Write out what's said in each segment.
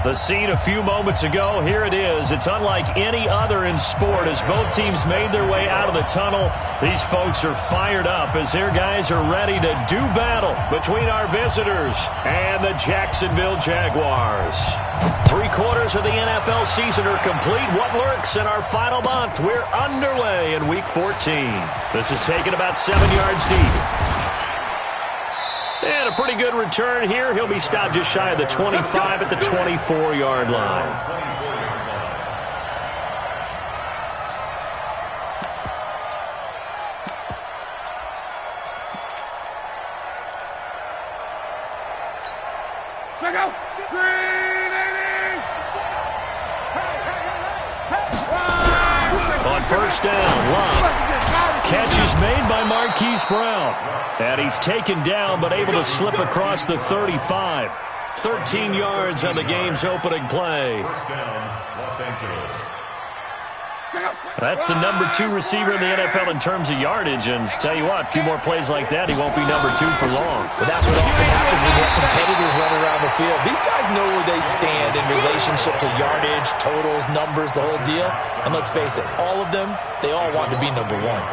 The scene a few moments ago, here it is. It's unlike any other in sport as both teams made their way out of the tunnel. These folks are fired up as their guys are ready to do battle between our visitors and the Jacksonville Jaguars. 3/4 of the NFL season are complete. What lurks in our final month? We're underway in Week 14. This is taken about 7 yards deep. And a pretty good return here. He'll be stopped just shy of the 25 at the 24-yard line. On first down, Love. Catch is made by Marquise Brown. And he's taken down but able to slip across the 35. 13 yards on the game's opening play. First down, Los Angeles. That's the number 2 receiver in the NFL in terms of yardage. And tell you what, a few more plays like that, he won't be number 2 for long. But that's what often happens when you have competitors running around the field. These guys know where they stand in relationship to yardage, totals, numbers, the whole deal. And let's face it, all of them, they all want to be number 1.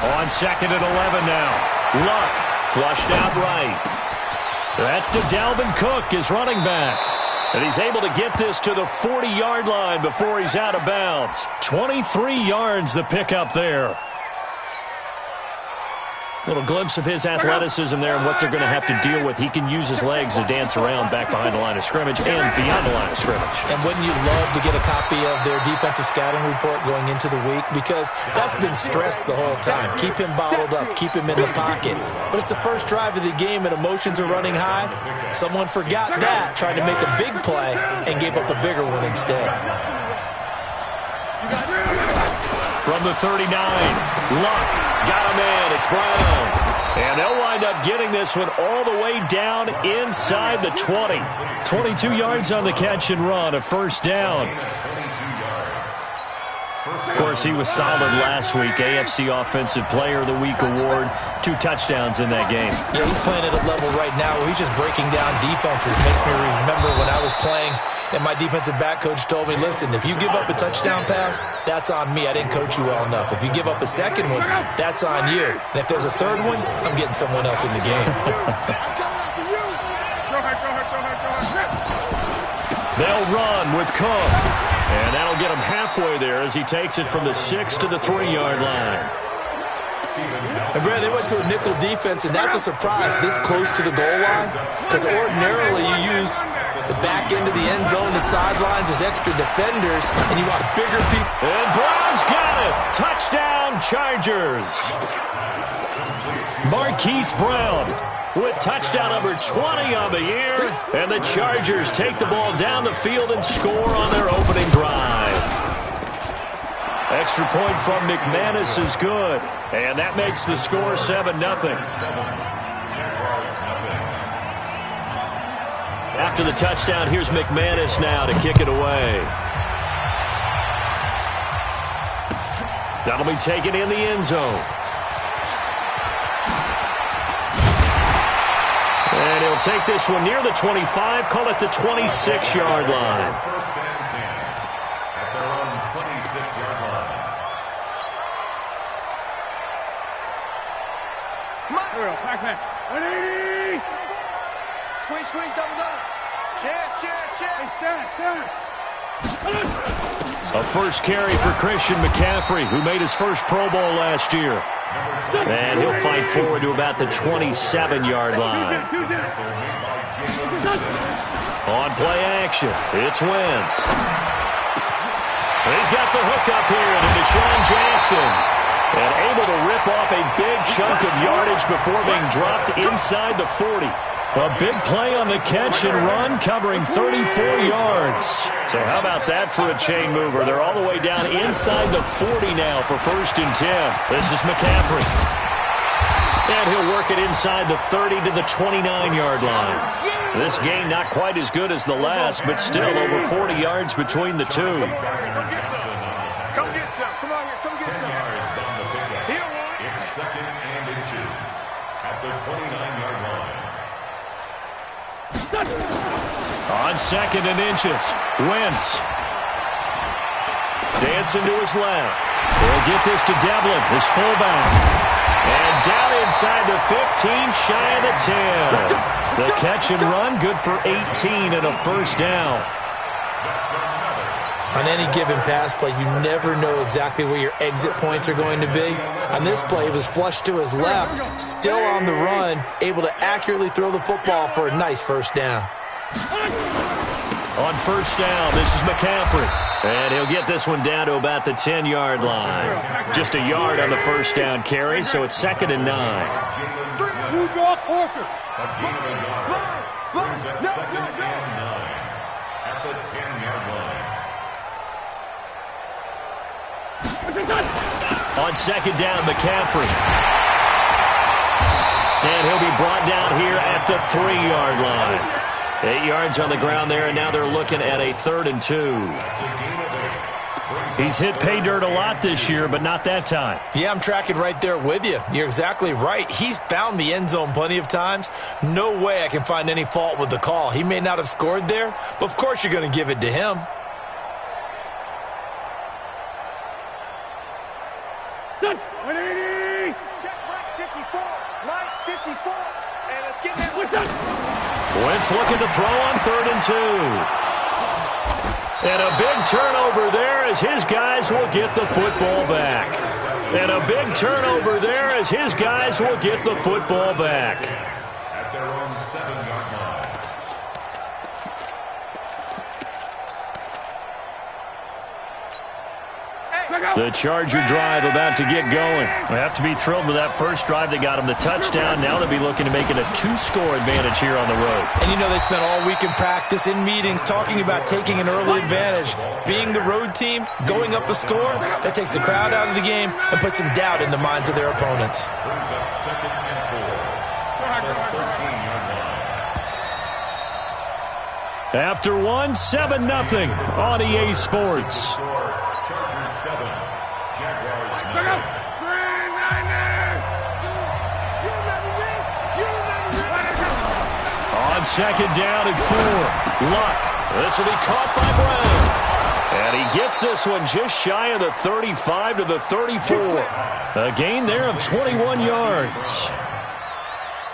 On second and 11 now. Luck flushed out right. That's to Dalvin Cook, his running back. And he's able to get this to the 40-yard line before he's out of bounds. 23 yards the pickup there. Little glimpse of his athleticism there and what they're going to have to deal with. He can use his legs to dance around back behind the line of scrimmage and beyond the line of scrimmage. And wouldn't you love to get a copy of their defensive scouting report going into the week? Because that's been stressed the whole time. Keep him bottled up. Keep him in the pocket. But it's the first drive of the game and emotions are running high. Someone forgot that, tried to make a big play, and gave up a bigger one instead. From the 39, Luck got a man. It's Brown. And they'll wind up getting this one all the way down inside the 20. 22 yards on the catch and run, a first down. Of course, he was solid last week. AFC Offensive Player of the Week award. 2 touchdowns in that game. Yeah, he's playing at a level right now where he's just breaking down defenses. Makes me remember when I was playing and my defensive back coach told me, listen, if you give up a touchdown pass, that's on me. I didn't coach you well enough. If you give up a second one, that's on you. And if there's a third one, I'm getting someone else in the game. They'll run with Cook. And that'll get him halfway there as he takes it from the 6 to the 3-yard line. And, Brad, they went to a nickel defense, and that's a surprise this close to the goal line. Because ordinarily you use the back end of the end zone, the sidelines as extra defenders, and you want bigger people. And Brown's got it. Touchdown, Chargers. Marquise Brown with touchdown number 20 on the year. And the Chargers take the ball down the field and score on their opening drive. Extra point from McManus is good. And that makes the score 7-0. After the touchdown, here's McManus now to kick it away. That'll be taken in the end zone. And he'll take this one near the 25, call it the 26-yard line. First and 10 at their own 26-yard line. Squeeze, double. Share. A first carry for Christian McCaffrey, who made his first Pro Bowl last year. And he'll fight forward to about the 27-yard line. On play action, it's Wentz. He's got the hook up here to Deshaun Jackson. And able to rip off a big chunk of yardage before being dropped inside the 40. A big play on the catch and run, covering 34 yards. So how about that for a chain mover? They're all the way down inside the 40 now for first and 10. This is McCaffrey. And he'll work it inside the 30 to the 29-yard line. This game not quite as good as the last, but still over 40 yards between the two. Come get some. Come on here. Come get some. 10 yards on the pickup. It's second and inches. at the 29-yard line. On 2nd and inches, Wentz. Dancing to his left. He'll get this to Devlin, his fullback. And down inside the 15, shy of the 10. The catch and run, good for 18 and a first down. On any given pass play, you never know exactly where your exit points are going to be. On this play, it was flushed to his left, still on the run, able to accurately throw the football for a nice first down. On first down, this is McCaffrey. And he'll get this one down to about the 10-yard line. Just a yard on the first down carry, so it's 2nd and 9. You draw Corker. That's gain of a yard. Brings up 2nd and 9 at the 10-yard line. On 2nd down, McCaffrey. And he'll be brought down here at the 3-yard line. 8 yards on the ground there, and now they're looking at a 3rd and 2. He's hit pay dirt a lot this year, but not that time. Yeah, I'm tracking right there with you. You're exactly right. He's found the end zone plenty of times. No way I can find any fault with the call. He may not have scored there, but of course you're going to give it to him. Check right 54, right 54, and let's get that. Wentz looking to throw on 3rd and 2. And a big turnover there as his guys will get the football back. And a big turnover there as his guys will get the football back. At their own 7-yard line. The Charger drive about to get going. They have to be thrilled with that first drive that got them the touchdown. Now they'll be looking to make it a 2-score advantage here on the road. And you know they spent all week in practice, in meetings, talking about taking an early advantage. Being the road team, going up a score, that takes the crowd out of the game and puts some doubt in the minds of their opponents. Brings up 2nd and 4 at the 13-yard line. After one, 7-0 on EA Sports. Chargers 7, Jaguars 9. On 2nd down and 4, Luck. This will be caught by Brown. And he gets this one just shy of the 35 to the 34. A gain there of 21 yards.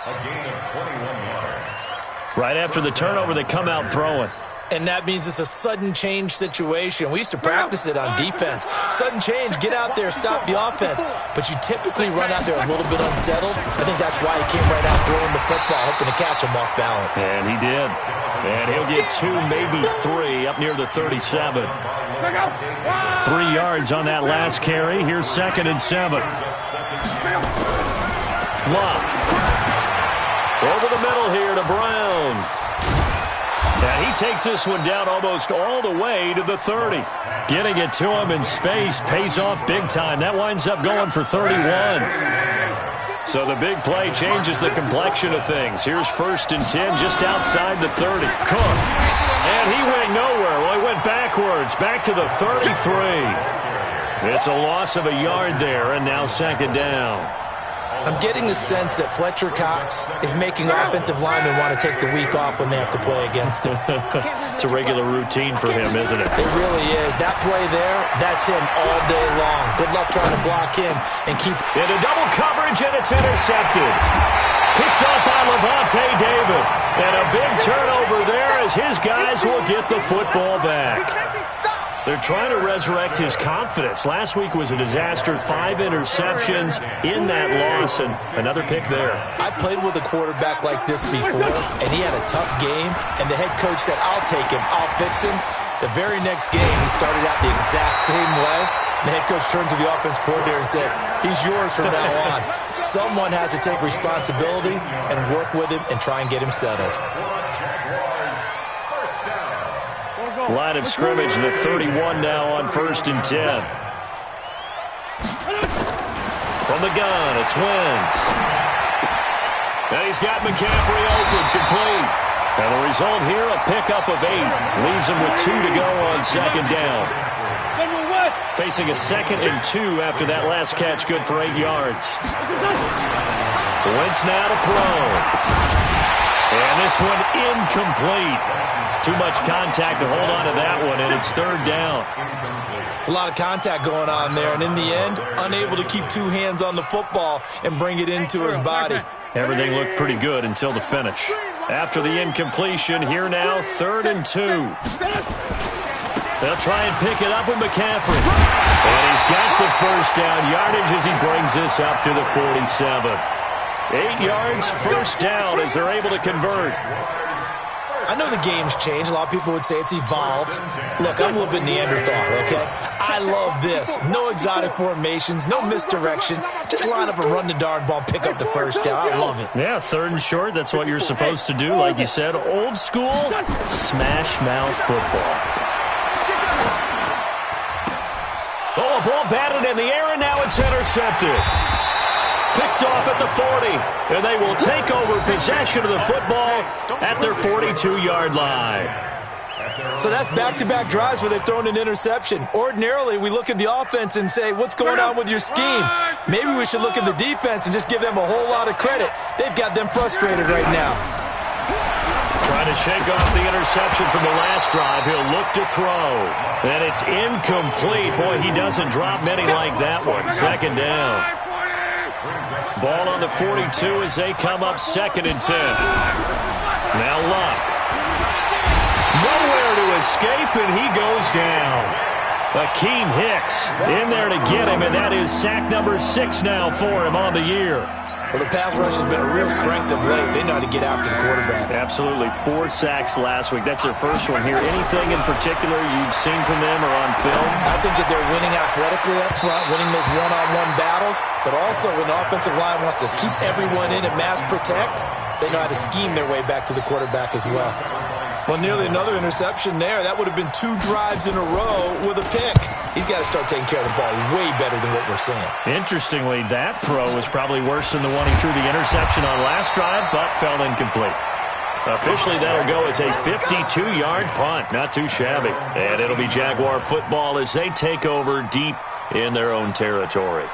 A gain of 21 yards. Right after the turnover, they come out throwing. And that means it's a sudden change situation. We used to practice it on defense. Sudden change, get out there, stop the offense. But you typically run out there a little bit unsettled. I think that's why he came right out throwing the football, hoping to catch him off balance. And he did. And he'll get 2, maybe 3, up near the 37. 3 yards on that last carry. Here's 2nd and 7. Luck. Over the middle here to Brown. And he takes this one down almost all the way to the 30. Getting it to him in space pays off big time. That winds up going for 31. So the big play changes the complexion of things. Here's 1st and 10 just outside the 30. Cook. And he went nowhere. Well, he went backwards, back to the 33. It's a loss of a yard there, and now 2nd down. I'm getting the sense that Fletcher Cox is making offensive linemen want to take the week off when they have to play against him. It's a regular routine for him, isn't it? It really is. That play there, that's him all day long. Good luck trying to block him and keep... Into double coverage, and it's intercepted. Picked up by Levante David. And a big turnover there as his guys will get the football back. They're trying to resurrect his confidence. Last week was a disaster. 5 interceptions in that loss, and another pick there. I played with a quarterback like this before, and he had a tough game, and the head coach said, I'll take him, I'll fix him. The very next game, he started out the exact same way. The head coach turned to the offense coordinator and said, he's yours from now on. Someone has to take responsibility and work with him and try and get him settled. Line of scrimmage, the 31 now on 1st and 10. From the gun, it's Wentz. And he's got McCaffrey open, complete. And the result here, a pickup of 8. Leaves him with 2 to go on 2nd down. Facing a 2nd and 2 after that last catch, good for 8 yards. Wentz now to throw. And this one incomplete. Too much contact to hold on to that one, and it's third down. It's a lot of contact going on there, and in the end, unable to keep two hands on the football and bring it into his body. Everything looked pretty good until the finish. After the incompletion, here now, 3rd and 2. They'll try and pick it up with McCaffrey. And he's got the first down yardage as he brings this up to the 47. 8 yards, first down as they're able to convert. I know the game's changed. A lot of people would say it's evolved. Look, I'm a little bit Neanderthal, okay? I love this. No exotic formations, no misdirection. Just line up and run the darn ball, pick up the first down. I love it. Yeah, 3rd and short, that's what you're supposed to do. Like you said, old school, smash mouth football. Oh, a ball batted in the air, and now it's intercepted. Picked off at the 40, and they will take over possession of the football at their 42-yard line. So that's back-to-back drives where they've thrown an interception. Ordinarily, we look at the offense and say, what's going on with your scheme? Maybe we should look at the defense and just give them a whole lot of credit. They've got them frustrated right now. Trying to shake off the interception from the last drive. He'll look to throw. And it's incomplete. Boy, he doesn't drop many like that one. 2nd down. Ball on the 42 as they come up 2nd and 10. Now Luck. Nowhere to escape, and he goes down. Akeem Hicks in there to get him, and that is sack number 6 now for him on the year. Well, the pass rush has been a real strength of late. They know how to get after the quarterback. Absolutely. 4 sacks last week. That's their first one here. Anything in particular you've seen from them or on film? I think that they're winning athletically up front, winning those one-on-one battles, but also when the offensive line wants to keep everyone in and mass protect, they know how to scheme their way back to the quarterback as well. Well, nearly another interception there. That would have been 2 drives in a row with a pick. He's got to start taking care of the ball way better than what we're seeing. Interestingly, that throw was probably worse than the one he threw the interception on last drive, but fell incomplete. Officially, that'll go as a 52-yard punt. Not too shabby. And it'll be Jaguar football as they take over deep in their own territory.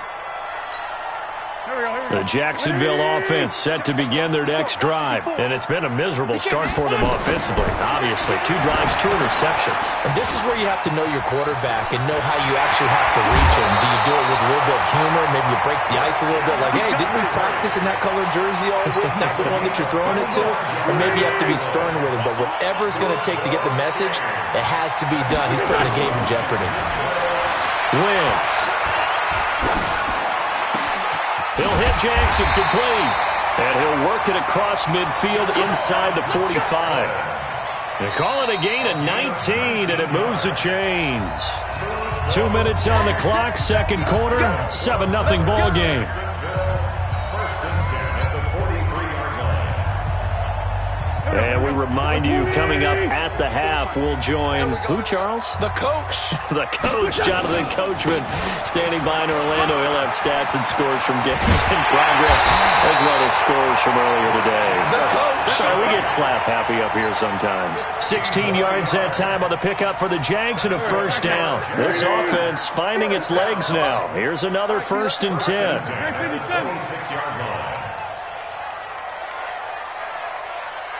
The Jacksonville offense set to begin their next drive, and it's been a miserable start for them offensively. Obviously, 2 drives, 2 interceptions. And this is where you have to know your quarterback and know how you actually have to reach him. Do you do it with a little bit of humor? Maybe you break the ice a little bit, like, hey, didn't we practice in that colored jersey all week, not the one that you're throwing it to? Or maybe you have to be stern with him, but whatever it's going to take to get the message, it has to be done. He's putting the game in jeopardy. Wentz. He'll hit Jackson complete. And he'll work it across midfield inside the 45. They call it a gain of 19, and it moves the chains. 2 minutes on the clock, 2nd quarter, 7-0 ball game. And we remind you, coming up at the half, we'll join, who, Charles? The coach. The coach, Jonathan Coachman, standing by in Orlando. He'll have stats and scores from games in progress, as well as scores from earlier today. The coach. We get slap happy up here sometimes. 16 yards that time on the pickup for the Jags and a first down. This offense finding its legs now. Here's another 1st and 10. 26-yard line.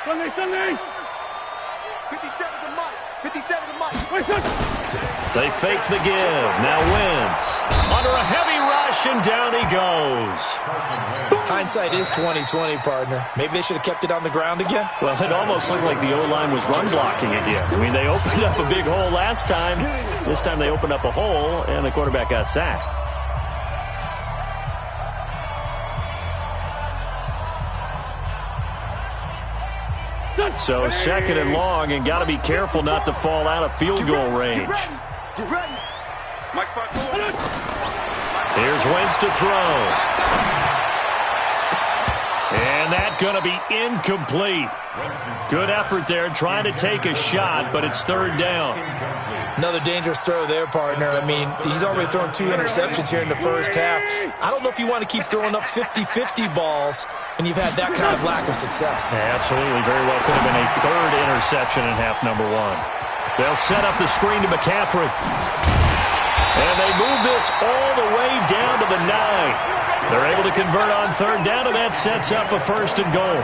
Sunday, Sunday. 57 to Mike. 57 to Mike. They fake the give. Now Wentz under a heavy rush, and down he goes. Hindsight is 20/20, partner. Maybe they should have kept it on the ground again. Well, it almost looked like the O-line was run blocking again. I mean, they opened up a big hole last time. This time they opened up a hole, and the quarterback got sacked. So 2nd and long, and got to be careful not to fall out of field goal range. Get ready. Mike, Here's Wentz to throw. And that's going to be incomplete. Good effort there, trying to take a shot, but it's 3rd down. Another dangerous throw there, partner. I mean, he's already thrown 2 interceptions here in the first half. I don't know if you want to keep throwing up 50-50 balls when you've had that kind of lack of success. Yeah, absolutely. Very well could have been a 3rd interception in half number 1. They'll set up the screen to McCaffrey. And they move this all the way down to the 9. They're able to convert on third down, and that sets up a first and goal.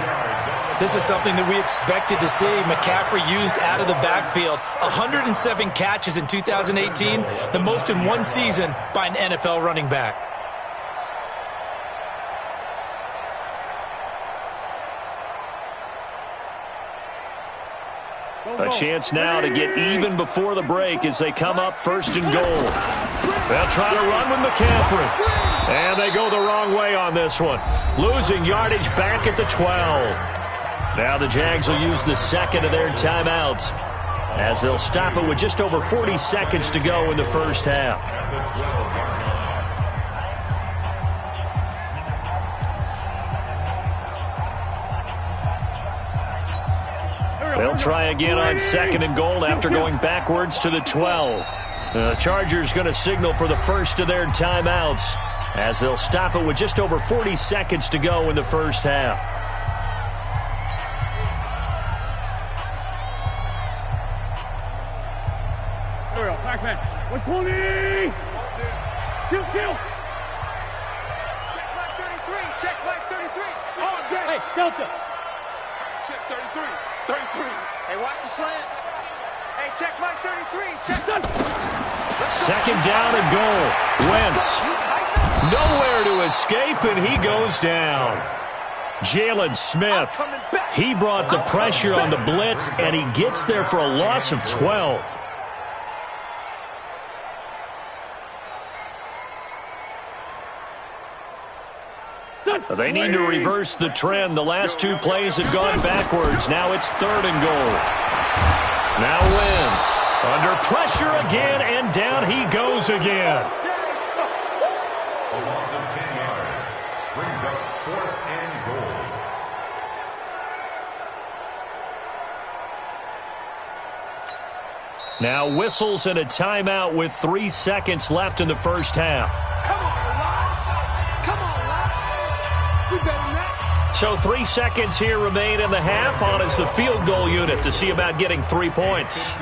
This is something that we expected to see. McCaffrey used out of the backfield. 107 catches in 2018, the most in one season by an NFL running back. A chance now to get even before the break as they come up first and goal. They'll try to run with McCaffrey. And they go the wrong way on this one. Losing yardage back at the 12. Now the Jags will use the second of their timeouts as they'll stop it with just over 40 seconds to go in the first half. They'll try again on second and goal after going backwards to the 12. The Chargers going to signal for the first of their timeouts as they'll stop it with just over 40 seconds to go in the first half. There we go. Back man. 120. Kill. Check flag 33. Check flag 33. All day. Hey, Delta. Check 33. 33. Hey, watch the slant. Hey, check flag 33. Check. Second down and goal. Wentz. Nowhere to escape, and he goes down. Jalen Smith. He brought the pressure on the blitz, and he gets there for a loss of 12. They need to reverse the trend. The last two plays have gone backwards. Now it's third and goal. Now Wentz under pressure again, and down he goes again. A loss of 10 yards brings up fourth and goal. Now whistles and a timeout with 3 seconds left in the first half. Come on, Lance. Come on, Lance. We better than that. So 3 seconds here remain in the half. On is the field goal unit to see about getting 3 points.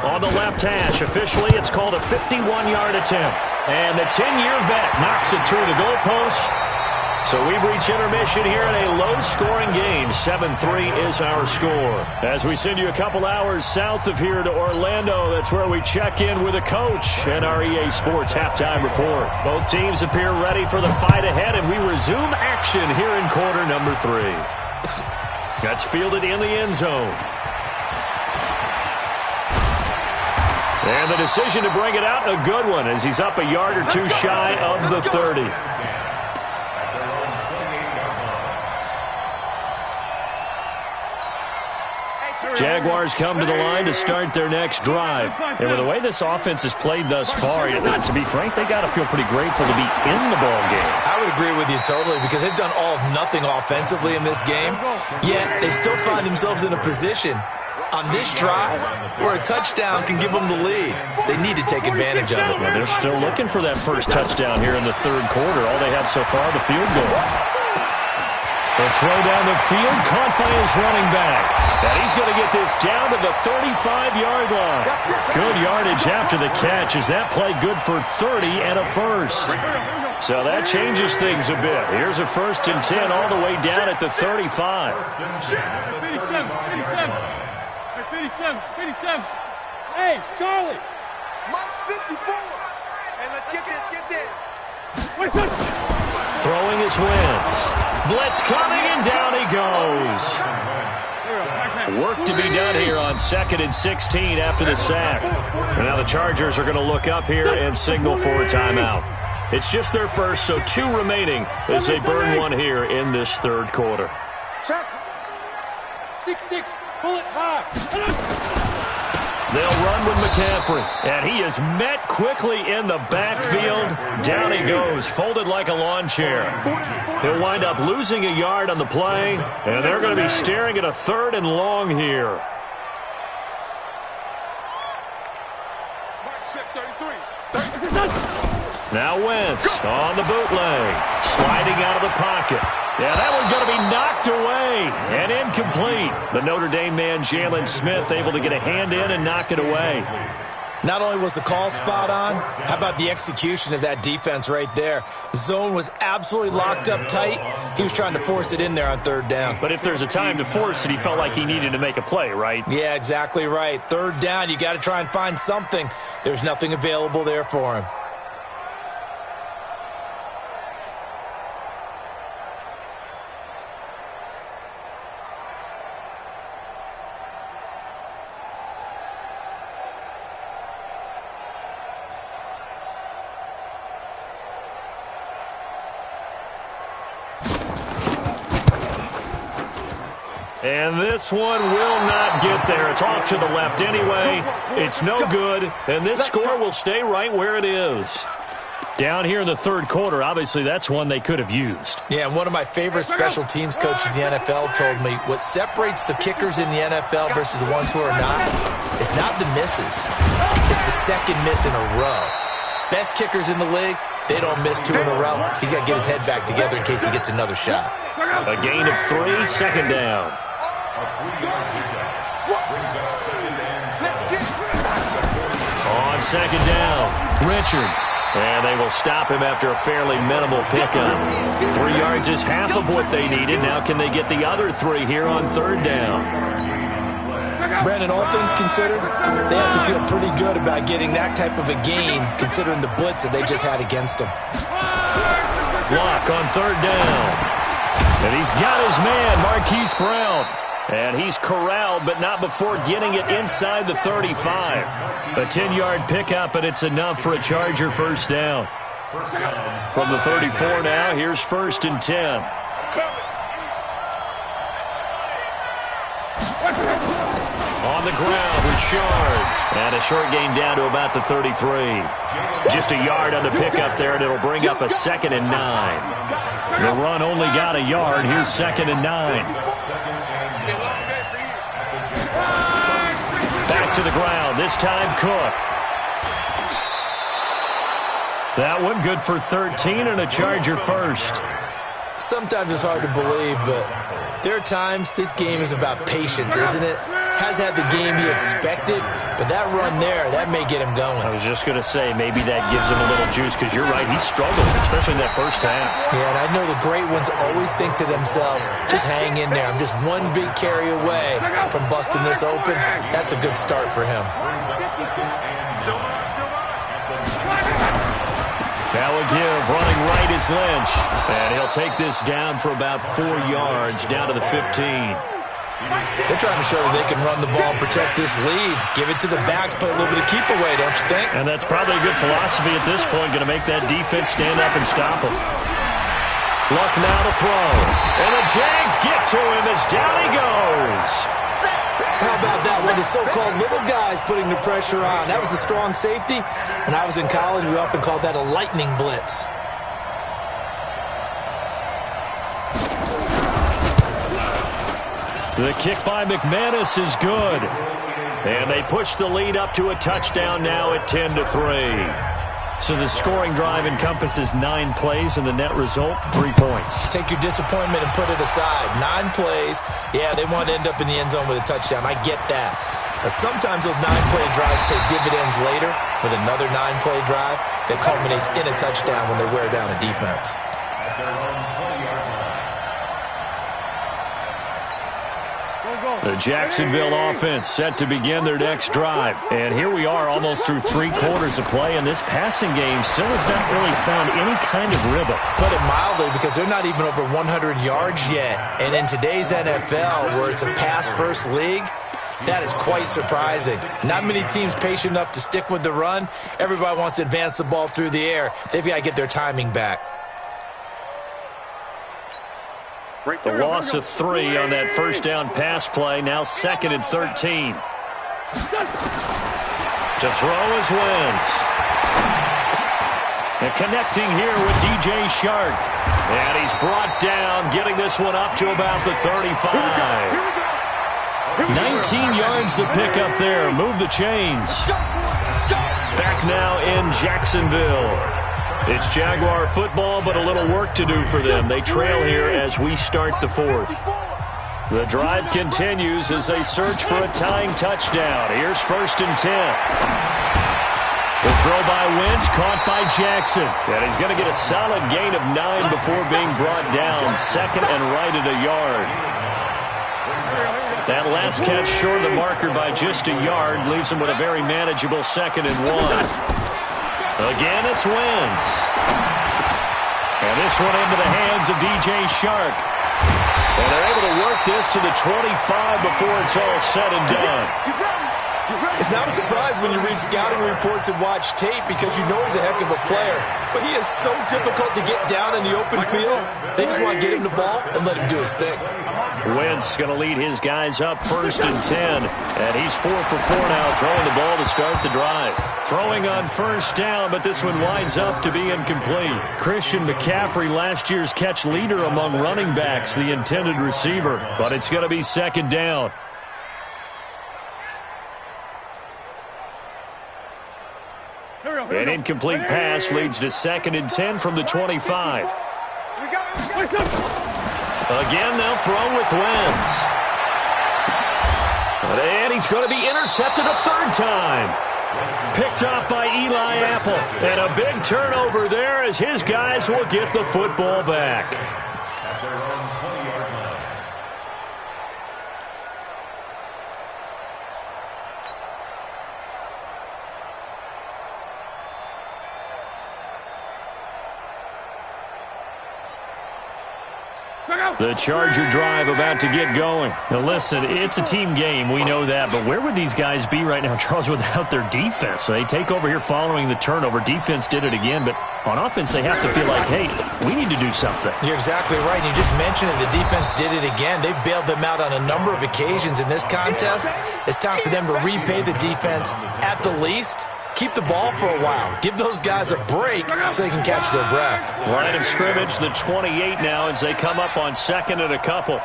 On the left hash, officially it's called a 51-yard attempt. And the 10-year vet knocks it through the goalpost. So we've reached intermission here in a low-scoring game. 7-3 is our score. As we send you a couple hours south of here to Orlando, that's where we check in with a coach and our EA Sports halftime report. Both teams appear ready for the fight ahead, and we resume action here in quarter number 3. That's fielded in the end zone. And the decision to bring it out, a good one, as he's up a yard or two shy of the 30. Jaguars come to the line to start their next drive. And with the way this offense has played thus far, to be frank, they got to feel pretty grateful to be in the ball game. I would agree with you totally because they've done all of nothing offensively in this game, yet they still find themselves in a position on this drive where a touchdown can give them the lead. They need to take advantage of it. Well, they're still looking for that first touchdown here in the third quarter. All they had so far, the field goal. The throw down the field, caught by his running back. And he's going to get this down to the 35-yard line. Good yardage after the catch as that play good for 30 and a first. So that changes things a bit. Here's a first and 10 all the way down at the 35. 57. Hey, Charlie. Mike 54. Hey, let's get this. Throwing his Wentz. Blitz coming, and down he goes. Work to be done here on 2nd and 16 after the sack. And now the Chargers are going to look up here and signal for a timeout. It's just their first, so 2 remaining as they burn one here in this third quarter. Check. 6-6. Pull it high. They'll run with McCaffrey, and he is met quickly in the backfield. Down he goes, folded like a lawn chair. He'll wind up losing a yard on the play, and they're going to be staring at a third and long here. Now Wentz on the bootleg, sliding out of the pocket. Yeah, that one's going to be knocked away and incomplete. The Notre Dame man, Jalen Smith, able to get a hand in and knock it away. Not only was the call spot on, how about the execution of that defense right there? The zone was absolutely locked up tight. He was trying to force it in there on third down. But if there's a time to force it, he felt like he needed to make a play, right? Yeah, exactly right. Third down, you got to try and find something. There's nothing available there for him. And this one will not get there. It's off to the left anyway. It's no good, and this score will stay right where it is. Down here in the third quarter, obviously that's one they could have used. Yeah, and one of my favorite special teams coaches in the NFL told me what separates the kickers in the NFL versus the ones who are not, it's not the misses. It's the second miss in a row. Best kickers in the league, they don't miss 2 in a row. He's got to get his head back together in case he gets another shot. A gain of 3, second down. On second down, Richard. And they will stop him after a fairly minimal pickup. 3 yards is half of what they needed. Now can they get the other 3 here on third down? Brandon, all things considered, they have to feel pretty good about getting that type of a gain considering the blitz that they just had against them. Block on third down. And he's got his man, Marquise Brown. And he's corralled, but not before getting it inside the 35. A 10-yard pickup, and it's enough for a Charger first down. From the 34 now, here's 1st and 10. On the ground, Richard. And a short gain down to about the 33. Just a yard on the pickup there, and it'll bring up a 2nd and 9. The run only got a yard. Here's 2nd and 9. Back to the ground, this time Cook. That one good for 13 and a Charger first. Sometimes it's hard to believe, but there are times this game is about patience, isn't it? Has had the game he expected, but that run there, that may get him going. I was just going to say, maybe that gives him a little juice, because you're right, he struggled, especially in that first half. Yeah, and I know the great ones always think to themselves, just hang in there. I'm just one big carry away from busting this open. That's a good start for him. That will give, running right is Lynch. And he'll take this down for about 4 yards, down to the 15. They're trying to show that they can run the ball, protect this lead, give it to the backs, play a little bit of keep away, don't you think? And that's probably a good philosophy at this point, going to make that defense stand up and stop him. Luck now to throw. And the Jags get to him as down he goes. How about that? One of the so-called little guys putting the pressure on. That was the strong safety. When I was in college, we often called that a lightning blitz. The kick by McManus is good. And they push the lead up to a touchdown now at 10-3. So the scoring drive encompasses 9 plays, and the net result, 3 points. Take your disappointment and put it aside. 9 plays. Yeah, they want to end up in the end zone with a touchdown. I get that. But sometimes those 9-play drives pay dividends later with another 9-play drive that culminates in a touchdown when they wear down a defense. The Jacksonville offense set to begin their next drive. And here we are almost through 3 quarters of play, and this passing game still has not really found any kind of rhythm. Put it mildly, because they're not even over 100 yards yet. And in today's NFL, where it's a pass-first league, that is quite surprising. Not many teams patient enough to stick with the run. Everybody wants to advance the ball through the air. They've got to get their timing back. The loss of 3 on that first down pass play. Now 2nd and 13. To throw is Wentz. And connecting here with DJ Shark. And he's brought down, getting this one up to about the 35. 19 yards to pick up there. Move the chains. Back now in Jacksonville. It's Jaguar football, but a little work to do for them. They trail here as we start the 4th. The drive continues as they search for a tying touchdown. Here's 1st and 10. The throw by Wentz, caught by Jackson. And he's going to get a solid gain of 9 before being brought down. Second and right at a yard. That last catch short of the marker by just a yard leaves him with a very manageable 2nd and 1. Again, it's Wentz. And this one into the hands of DJ Shark. And they're able to work this to the 25 before it's all said and done. It's not a surprise when you read scouting reports and watch tape because you know he's a heck of a player. But he is so difficult to get down in the open field. They just want to get him the ball and let him do his thing. Wentz going to lead his guys up 1st and 10. And he's 4 for 4 now, throwing the ball to start the drive. Throwing on 1st down, but this one winds up to be incomplete. Christian McCaffrey, last year's catch leader among running backs, the intended receiver. But it's going to be 2nd down. An incomplete pass leads to 2nd and 10 from the 25. Again, they'll throw with Wentz. And he's going to be intercepted a 3rd time. Picked off by Eli Apple. And a big turnover there as his guys will get the football back. At their own 20-yard line. The Charger drive about to get going. Now listen, it's a team game. We know that. But where would these guys be right now, Charles, without their defense? They take over here following the turnover. Defense did it again. But on offense, they have to feel like, hey, we need to do something. You're exactly right. You just mentioned it. The defense did it again. They bailed them out on a number of occasions in this contest. It's time for them to repay the defense at the least. Keep the ball for a while. Give those guys a break so they can catch their breath. Line of scrimmage, the 28 now as they come up on 2nd and a couple.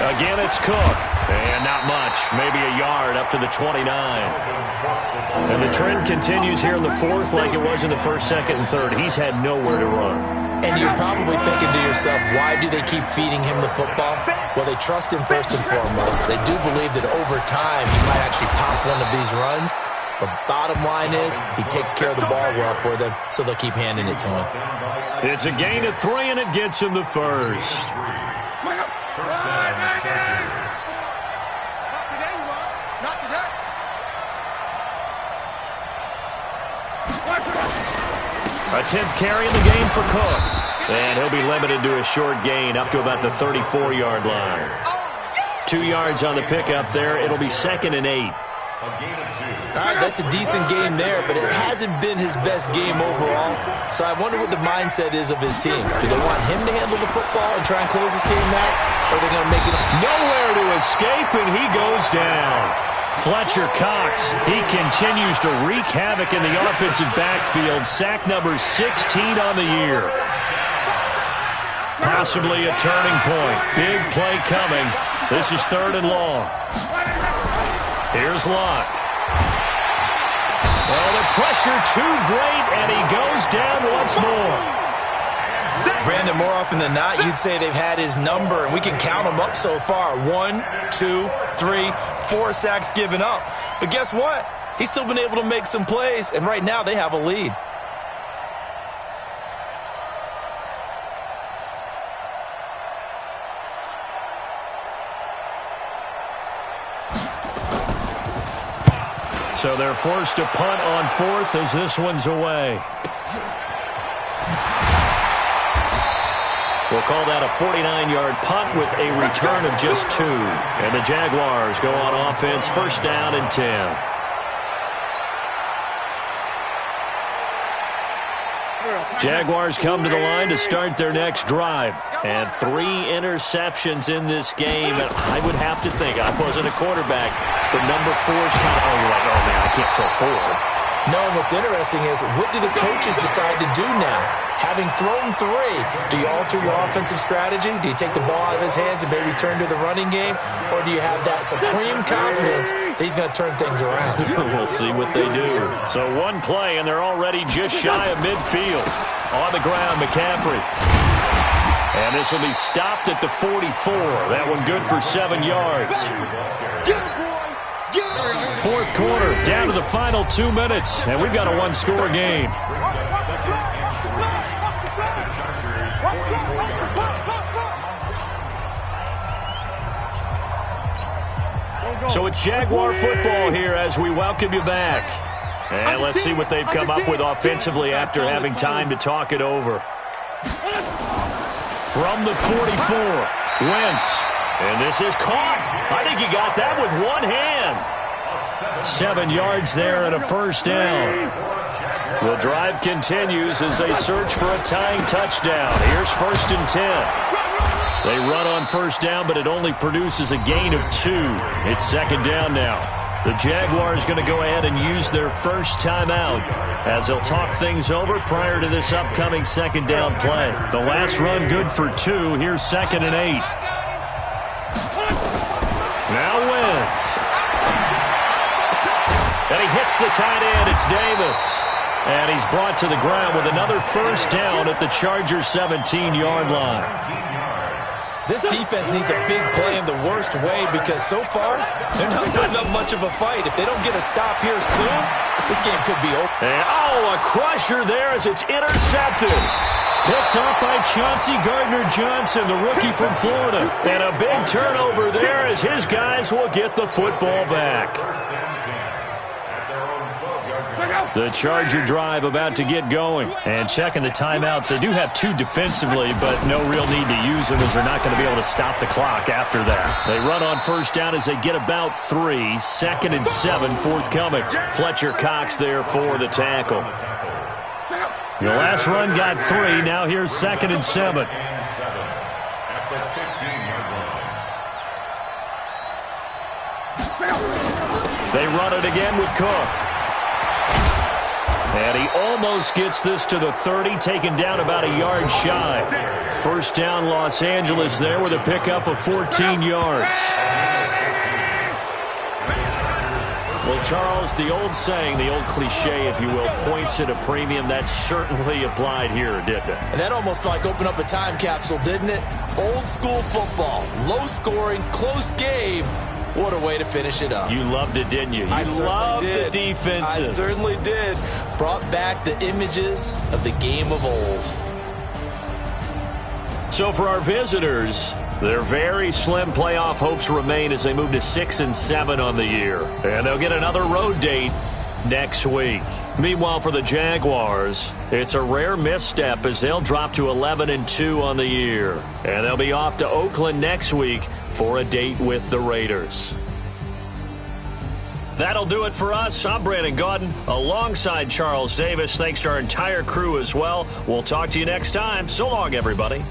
Again, it's Cook. And not much. Maybe a yard up to the 29. And the trend continues here in the 4th like it was in the 1st, 2nd, and 3rd. He's had nowhere to run. And you're probably thinking to yourself, why do they keep feeding him the football? Well, they trust him first and foremost. They do believe that over time he might actually pop one of these runs. But bottom line is he takes care of the ball well for them, so they'll keep handing it to him. It's a gain of 3, and it gets him the 1st. First down, Chargers. Not today, you are. Not today. A 10th carry in the game for Cook. And he'll be limited to a short gain up to about the 34-yard line. 2 yards on the pickup there. It'll be 2nd and 8. All right, that's a decent game there, but it hasn't been his best game overall. So I wonder what the mindset is of his team. Do they want him to handle the football and try and close this game out? Or are they going to make it nowhere to escape, and he goes down. Fletcher Cox, he continues to wreak havoc in the offensive backfield. Sack number 16 on the year. Possibly a turning point. Big play coming. This is 3rd and long. Here's Lott. Oh, the pressure too great, and he goes down once more. Brandon, more often than not, you'd say they've had his number, and we can count them up so far. 1, 2, 3, 4 sacks given up. But guess what? He's still been able to make some plays, and right now they have a lead. So they're forced to punt on 4th as this one's away. We'll call that a 49-yard punt with a return of just 2. And the Jaguars go on offense, 1st down and 10. Jaguars come to the line to start their next drive. And 3 interceptions in this game. And I would have to think, I wasn't a quarterback, but number 4's kind of, you're like, oh, man, I can't throw 4. No, and what's interesting is, what do the coaches decide to do now? Having thrown 3, do you alter your offensive strategy? Do you take the ball out of his hands and maybe turn to the running game? Or do you have that supreme confidence that he's going to turn things around? We'll see what they do. So 1 play, and they're already just shy of midfield. On the ground, McCaffrey. And this will be stopped at the 44. That one good for 7 yards. Fourth quarter, down to the final 2 minutes, and we've got a one-score game. So it's Jaguar football here as we welcome you back. And let's see what they've come up with offensively after having time to talk it over. From the 44, Wentz. And this is caught. I think he got that with one hand. 7 yards there and a first down. The drive continues as they search for a tying touchdown. Here's 1st and 10. They run on first down, but it only produces a gain of 2. It's 2nd down now. The Jaguars going to go ahead and use their first timeout as they'll talk things over prior to this upcoming 2nd down play. The last run good for 2. Here's 2nd and 8. Now Wentz. And he hits the tight end. It's Davis. And he's brought to the ground with another first down at the Chargers' 17-yard line. This defense needs a big play in the worst way because so far, they're not putting up much of a fight. If they don't get a stop here soon, this game could be over. And, a crusher there as it's intercepted. Picked up by Chauncey Gardner-Johnson, the rookie from Florida. And a big turnover there as his guys will get the football back. The Charger drive about to get going. And checking the timeouts. They do have 2 defensively, but no real need to use them as they're not going to be able to stop the clock after that. They run on first down as they get about 3. 2nd and 7 forthcoming. Fletcher Cox there for the tackle. Your last run got 3. Now here's 2nd and 7. They run it again with Cook. And he almost gets this to the 30, taken down about a yard shy. First down Los Angeles there with a pickup of 14 yards. Well, Charles, the old saying, the old cliche, if you will, points at a premium, that certainly applied here, didn't it? And that almost like opened up a time capsule, didn't it? Old school football, low scoring, close game. What a way to finish it up. You loved it, didn't you? You loved the defenses. I certainly did. Brought back the images of the game of old. So for our visitors, their very slim playoff hopes remain as they move to 6 and 7 on the year. And they'll get another road date next week. Meanwhile, for the Jaguars, it's a rare misstep as they'll drop to 11 and 2 on the year. And they'll be off to Oakland next week for a date with the Raiders. That'll do it for us. I'm Brandon Gaudin alongside Charles Davis. Thanks to our entire crew as well. We'll talk to you next time. So long, everybody.